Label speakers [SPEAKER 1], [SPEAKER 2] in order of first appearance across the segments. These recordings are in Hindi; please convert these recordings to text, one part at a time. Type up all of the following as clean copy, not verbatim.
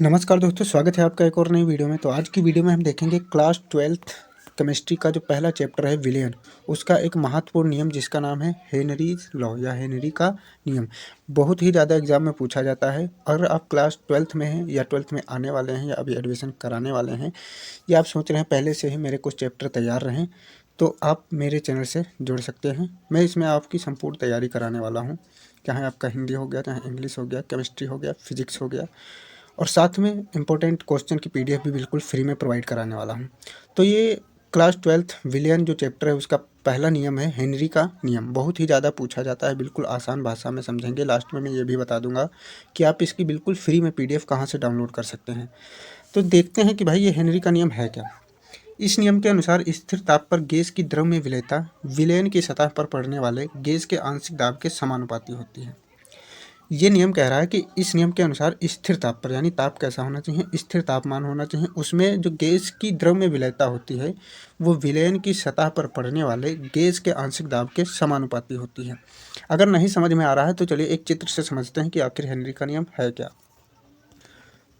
[SPEAKER 1] नमस्कार दोस्तों, स्वागत है आपका एक और नई वीडियो में। तो आज की वीडियो में हम देखेंगे क्लास 12th केमिस्ट्री का जो पहला चैप्टर है विलेन, उसका एक महत्वपूर्ण नियम जिसका नाम है हेनरीज लॉ या हेनरी का नियम। बहुत ही ज़्यादा एग्जाम में पूछा जाता है। अगर आप क्लास 12th में हैं या 12th में आने वाले हैं या अभी एडमिशन कराने वाले हैं या आप सोच रहे हैं पहले से ही मेरे कुछ चैप्टर तैयार रहें, तो आप मेरे चैनल से जुड़ सकते हैं। मैं इसमें आपकी संपूर्ण तैयारी कराने वाला हूँ, चाहे आपका हिंदी हो गया, चाहे इंग्लिश हो गया, केमिस्ट्री हो गया, फिजिक्स हो गया, और साथ में इम्पोर्टेंट क्वेश्चन की पीडीएफ भी बिल्कुल फ्री में प्रोवाइड कराने वाला हूँ। तो ये क्लास 12th विलियन जो चैप्टर है उसका पहला नियम है हेनरी का नियम। बहुत ही ज़्यादा पूछा जाता है, बिल्कुल आसान भाषा में समझेंगे। लास्ट में मैं ये भी बता दूंगा कि आप इसकी बिल्कुल फ्री में पीडीएफ कहाँ से डाउनलोड कर सकते हैं। तो देखते हैं कि भाई ये हेनरी का नियम है क्या। इस नियम के अनुसार स्थिर ताप पर गैस की द्रव में विलेयता विलयन की सतह पर पड़ने वाले गैस के आंशिक दाब के समानुपाती होती है। ये नियम कह रहा है कि इस नियम के अनुसार स्थिर ताप पर, यानी ताप कैसा होना चाहिए, स्थिर तापमान होना चाहिए, उसमें जो गैस की द्रव में विलयता होती है वो विलयन की सतह पर पड़ने वाले गैस के आंशिक दाब के समानुपाती होती है। अगर नहीं समझ में आ रहा है तो चलिए एक चित्र से समझते हैं कि आखिर हेनरी का नियम है क्या।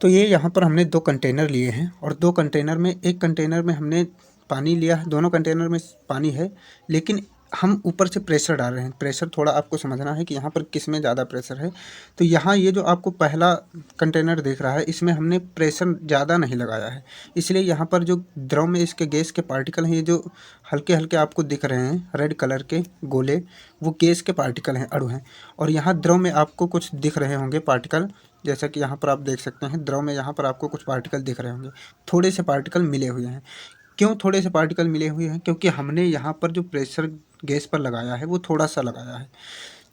[SPEAKER 1] तो ये यहाँ पर हमने दो कंटेनर लिए हैं और दो कंटेनर में, एक कंटेनर में हमने पानी लिया है, दोनों कंटेनर में पानी है, लेकिन हम ऊपर से प्रेशर डाल रहे हैं। प्रेशर थोड़ा आपको समझना है कि यहाँ पर किस में ज़्यादा प्रेशर है। तो यहाँ ये जो आपको पहला कंटेनर दिख रहा है इसमें हमने प्रेशर ज़्यादा नहीं लगाया है, इसलिए यहाँ पर जो द्रव में इसके गैस के पार्टिकल हैं, ये जो हल्के हल्के आपको दिख रहे हैं रेड कलर के गोले, वो गैस के पार्टिकल हैं, अणु हैं। और यहाँ द्रव में आपको कुछ दिख रहे होंगे पार्टिकल, जैसा कि यहाँ पर आप देख सकते हैं द्रव में यहाँ पर आपको कुछ पार्टिकल दिख रहे होंगे, थोड़े से पार्टिकल मिले हुए हैं। क्यों थोड़े से पार्टिकल मिले हुए हैं? क्योंकि हमने यहाँ पर जो प्रेशर गैस पर लगाया है वो थोड़ा सा लगाया है।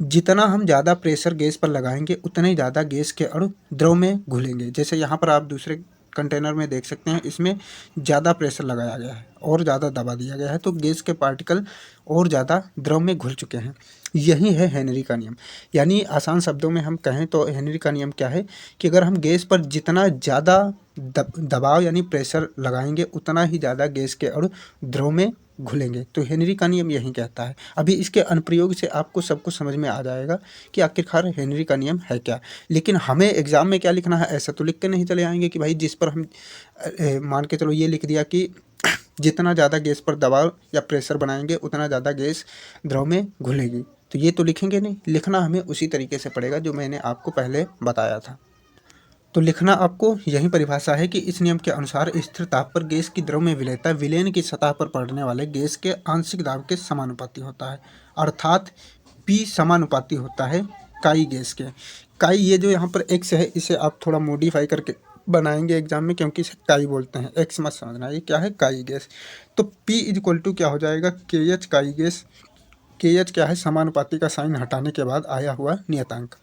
[SPEAKER 1] जितना हम ज़्यादा प्रेशर गैस पर लगाएंगे उतने ही ज़्यादा गैस के अणु द्रव में घुलेंगे। जैसे यहाँ पर आप दूसरे कंटेनर में देख सकते हैं, इसमें ज़्यादा प्रेशर लगाया गया है और ज़्यादा दबा दिया गया है, तो गैस के पार्टिकल और ज़्यादा द्रव में घुल चुके हैं। यही है हेनरी का नियम। यानी आसान शब्दों में हम कहें तो हेनरी का नियम क्या है कि अगर हम गैस पर जितना ज़्यादा दबाव यानी प्रेशर लगाएंगे उतना ही ज़्यादा गैस के अणु द्रव में घुलेंगे। तो हेनरी का नियम यही कहता है। अभी इसके अनुप्रयोग से आपको सब कुछ समझ में आ जाएगा कि आखिरकार हेनरी का नियम है क्या। लेकिन हमें एग्ज़ाम में क्या लिखना है, ऐसा तो लिख के नहीं चले आएंगे कि भाई जिस पर हम मान के चलो ये लिख दिया कि जितना ज़्यादा गैस पर दबाव या प्रेशर बनाएंगे उतना ज़्यादा गैस द्रव में घुलेगी। तो ये तो लिखेंगे नहीं, लिखना हमें उसी तरीके से पड़ेगा जो मैंने आपको पहले बताया था। तो लिखना आपको यही परिभाषा है कि इस नियम के अनुसार स्थिर ताप पर गैस की द्रव में विलेयता विलयन की सतह पर पड़ने वाले गैस के आंशिक दाब के समानुपाती होता है, अर्थात P समानुपाती होता है काई गैस के। काई ये जो यहाँ पर x है इसे आप थोड़ा मॉडिफाई करके बनाएंगे एग्जाम में, क्योंकि इसे काई बोलते हैं, x मत समझना। ये क्या है? काई गैस। तो P इक्वल टू क्या हो जाएगा? KH काई गैस। KH क्या है? समानुपाती का साइन हटाने के बाद आया हुआ नियतांक।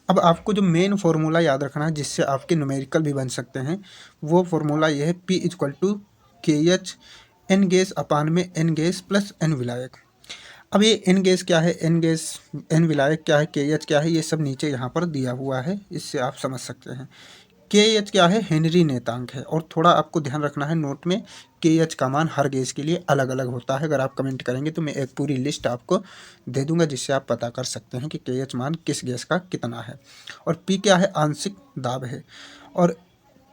[SPEAKER 1] अब आपको जो मेन फार्मूला याद रखना है जिससे आपके न्यूमेरिकल भी बन सकते हैं, वो फार्मूला ये है P equal to KH n gas अपान में एन गैस प्लस एन विलायक। अब ये एन गैस क्या है, एन गैस एन विलायक क्या है, KH क्या है, ये सब नीचे यहाँ पर दिया हुआ है, इससे आप समझ सकते हैं। KH क्या है? हेनरी नेतांक है। और थोड़ा आपको ध्यान रखना है नोट में, KH का मान हर गैस के लिए अलग अलग होता है। अगर आप कमेंट करेंगे तो मैं एक पूरी लिस्ट आपको दे दूंगा जिससे आप पता कर सकते हैं कि KH मान किस गैस का कितना है। और P क्या है? आंशिक दाब है। और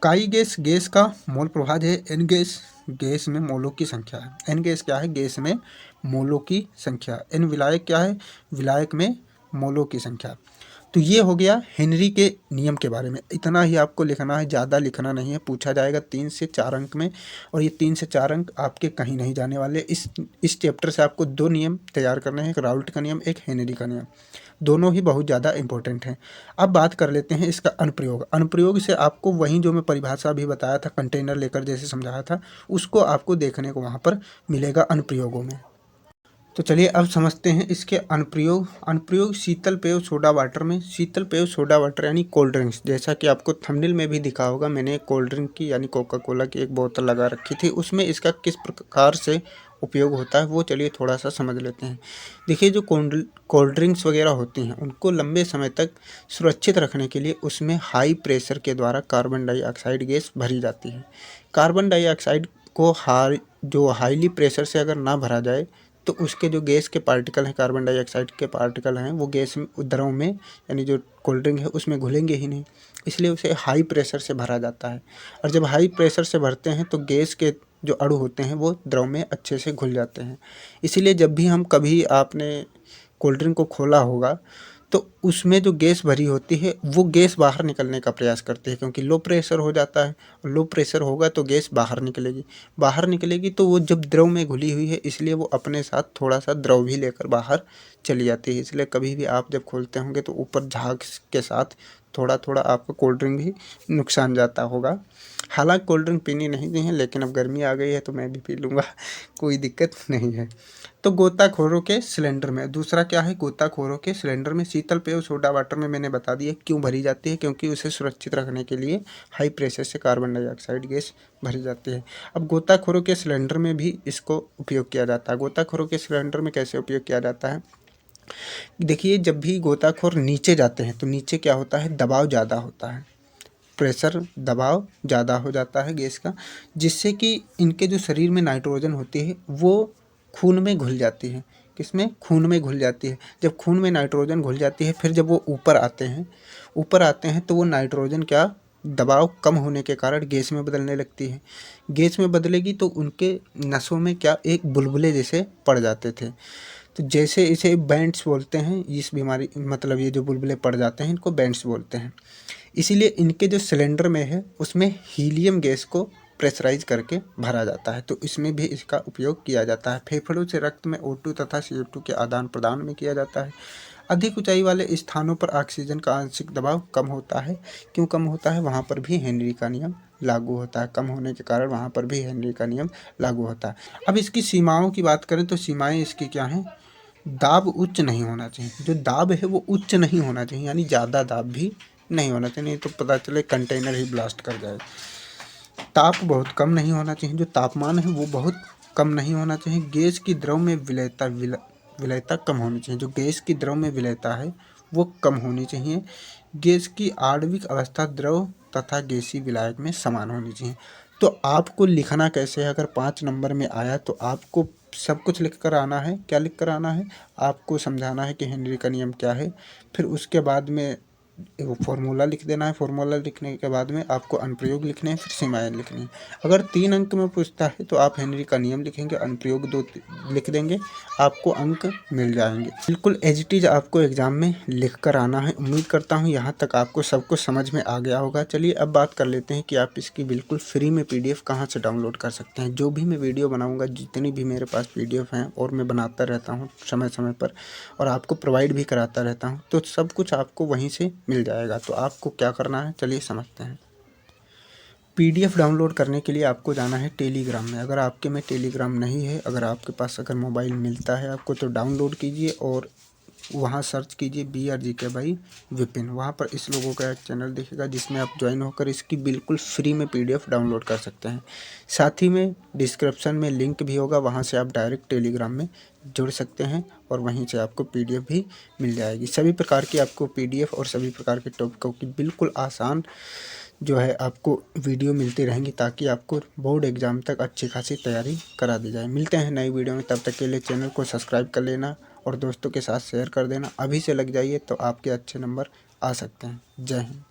[SPEAKER 1] काई गैस गैस का मोल प्रभाव है, एन गैस गैस में मोलों की संख्या है। एन गैस क्या है? गैस में मोलों की संख्या। एन विलायक क्या है? विलायक में मोलों की संख्या। तो ये हो गया हेनरी के नियम के बारे में। इतना ही आपको लिखना है, ज़्यादा लिखना नहीं है। पूछा जाएगा 3 से 4 अंक में, और ये 3 से 4 अंक आपके कहीं नहीं जाने वाले। इस चैप्टर से आपको 2 नियम तैयार करने हैं, एक राउल्ट का नियम, एक हेनरी का नियम। दोनों ही बहुत ज़्यादा इंपॉर्टेंट हैं। अब बात कर लेते हैं इसका अनुप्रयोग। अनुप्रयोग से आपको वहीं जो मैं परिभाषा भी बताया था, कंटेनर लेकर जैसे समझाया था, उसको आपको देखने को वहाँ पर मिलेगा अनुप्रयोगों में। तो चलिए अब समझते हैं इसके अनुप्रयोग। अनुप्रयोग शीतल पेय सोडा वाटर में। शीतल पेय सोडा वाटर यानी कोल्ड ड्रिंक्स, जैसा कि आपको थंबनेल में भी दिखा होगा, मैंने कोल्ड ड्रिंक की यानी कोका कोला की एक बोतल लगा रखी थी, उसमें इसका किस प्रकार से उपयोग होता है वो चलिए थोड़ा सा समझ लेते हैं। देखिए जो कोल्ड ड्रिंक्स वगैरह होती हैं उनको लंबे समय तक सुरक्षित रखने के लिए उसमें हाई प्रेशर के द्वारा कार्बन डाइऑक्साइड गैस भरी जाती है। कार्बन डाइऑक्साइड को जो हाईली प्रेशर से अगर ना भरा जाए तो उसके जो गैस के पार्टिकल हैं, कार्बन डाइऑक्साइड के पार्टिकल हैं, वो गैस द्रव में यानी जो कोल्ड ड्रिंक है उसमें घुलेंगे ही नहीं, इसलिए उसे हाई प्रेशर से भरा जाता है। और जब हाई प्रेशर से भरते हैं तो गैस के जो अणु होते हैं वो द्रव में अच्छे से घुल जाते हैं। इसीलिए जब भी कभी आपने कोल्ड ड्रिंक को खोला होगा तो उसमें जो गैस भरी होती है वो गैस बाहर निकलने का प्रयास करती है, क्योंकि लो प्रेशर हो जाता है, और लो प्रेशर होगा तो गैस बाहर निकलेगी तो वो जब द्रव में घुली हुई है इसलिए वो अपने साथ थोड़ा सा द्रव भी लेकर बाहर चली जाती है। इसलिए कभी भी आप जब खोलते होंगे तो ऊपर झाग के साथ थोड़ा थोड़ा आपका कोल्ड ड्रिंक भी नुकसान जाता होगा। हालांकि कोल्ड ड्रिंक पीनी नहीं है, लेकिन अब गर्मी आ गई है तो मैं भी पी लूँगा, कोई दिक्कत नहीं है। तो गोताखोरों के सिलेंडर में दूसरा क्या है, गोताखोरों के सिलेंडर में शीतल पेय सोडा वाटर में मैंने बता दिया क्यों भरी जाती है, क्योंकि उसे सुरक्षित रखने के लिए हाई प्रेशर से कार्बन डाइऑक्साइड गैस भरी जाती है। अब गोताखोरों के सिलेंडर में भी इसको उपयोग किया जाता है। गोताखोरों के सिलेंडर में कैसे उपयोग किया जाता है, देखिए जब भी गोताखोर नीचे जाते हैं तो नीचे क्या होता है, दबाव ज़्यादा होता है, प्रेशर दबाव ज़्यादा हो जाता है गैस का, जिससे कि इनके जो शरीर में नाइट्रोजन होती है वो खून में घुल जाती है। किसमें, खून में घुल जाती है। जब खून में नाइट्रोजन घुल जाती है फिर जब वो ऊपर आते हैं तो वो नाइट्रोजन क्या, दबाव कम होने के कारण गैस में बदलने लगती है। गैस में बदलेगी तो उनके नसों में क्या, एक बुलबुले जैसे पड़ जाते थे। तो जैसे इसे बैंड्स बोलते हैं, इस बीमारी मतलब ये जो बुलबुले पड़ जाते हैं इनको बैंड्स बोलते हैं। इसीलिए इनके जो सिलेंडर में है उसमें हीलियम गैस को प्रेशराइज करके भरा जाता है, तो इसमें भी इसका उपयोग किया जाता है। फेफड़ों से रक्त में O2 तथा CO2 के आदान प्रदान में किया जाता है। अधिक ऊंचाई वाले स्थानों पर ऑक्सीजन का आंशिक दबाव कम होता है। क्यों कम होता है, वहाँ पर भी हेनरी का नियम लागू होता है। कम होने के कारण वहाँ पर भी हेनरी का नियम लागू होता है। अब इसकी सीमाओं की बात करें तो सीमाएं इसकी क्या हैं, दाब उच्च नहीं होना चाहिए। जो दाब है वो उच्च नहीं होना चाहिए, यानी ज़्यादा दाब भी नहीं होना चाहिए, नहीं तो पता चले कंटेनर ही ब्लास्ट कर जाए। ताप बहुत कम नहीं होना चाहिए, जो तापमान है वो बहुत कम नहीं होना चाहिए। गैस की द्रव में विलयता कम होनी चाहिए। जो गैस की द्रव में विलयता है वो कम होनी चाहिए। गैस की आणविक अवस्था द्रव तथा गैसीय विलायक में समान होनी चाहिए। तो आपको लिखना कैसे है, अगर 5 नंबर में आया तो आपको सब कुछ लिख कर आना है। क्या लिख कर आना है, आपको समझाना है कि हेनरी का नियम क्या है, फिर उसके बाद में वो फार्मूला लिख देना है। फार्मूला लिखने के बाद में आपको अनुप्रयोग लिखने हैं, फिर सीमाएं लिखनी है। अगर 3 अंक में पूछता है तो आप हेनरी का नियम लिखेंगे, अनुप्रयोग 2 लिख देंगे, आपको अंक मिल जाएंगे। बिल्कुल एज इट इज आपको एग्जाम में लिख कर आना है। उम्मीद करता हूँ यहाँ तक आपको सब कुछ समझ में आ गया होगा। चलिए अब बात कर लेते हैं कि आप इसकी बिल्कुल फ्री में PDF कहाँ से डाउनलोड कर सकते हैं। जो भी मैं वीडियो बनाऊँगा, जितनी भी मेरे पास PDF हैं और मैं बनाता रहता हूँ समय समय पर और आपको प्रोवाइड भी कराता रहता हूँ, तो सब कुछ आपको वहीं से मिल जाएगा। तो आपको क्या करना है, चलिए समझते हैं। PDF डाउनलोड करने के लिए आपको जाना है टेलीग्राम में। अगर आपके में टेलीग्राम नहीं है, अगर आपके पास अगर मोबाइल मिलता है आपको, तो डाउनलोड कीजिए और वहाँ सर्च कीजिए BRGK बाई विपिन। वहाँ पर इस लोगों का एक चैनल दिखेगा जिसमें आप ज्वाइन होकर इसकी बिल्कुल फ्री में PDF डाउनलोड कर सकते हैं। साथ ही में डिस्क्रिप्शन में लिंक भी होगा, वहाँ से आप डायरेक्ट टेलीग्राम में जुड़ सकते हैं और वहीं से आपको PDF भी मिल जाएगी। सभी प्रकार की आपको PDF और सभी प्रकार के टॉपिकों की बिल्कुल आसान जो है आपको वीडियो मिलती रहेंगी, ताकि आपको बोर्ड एग्ज़ाम तक अच्छी खासी तैयारी करा दी जाए। मिलते हैं नई वीडियो में, तब तक के लिए चैनल को सब्सक्राइब कर लेना और दोस्तों के साथ शेयर कर देना। अभी से लग जाइए तो आपके अच्छे नंबर आ सकते हैं। जय हिंद।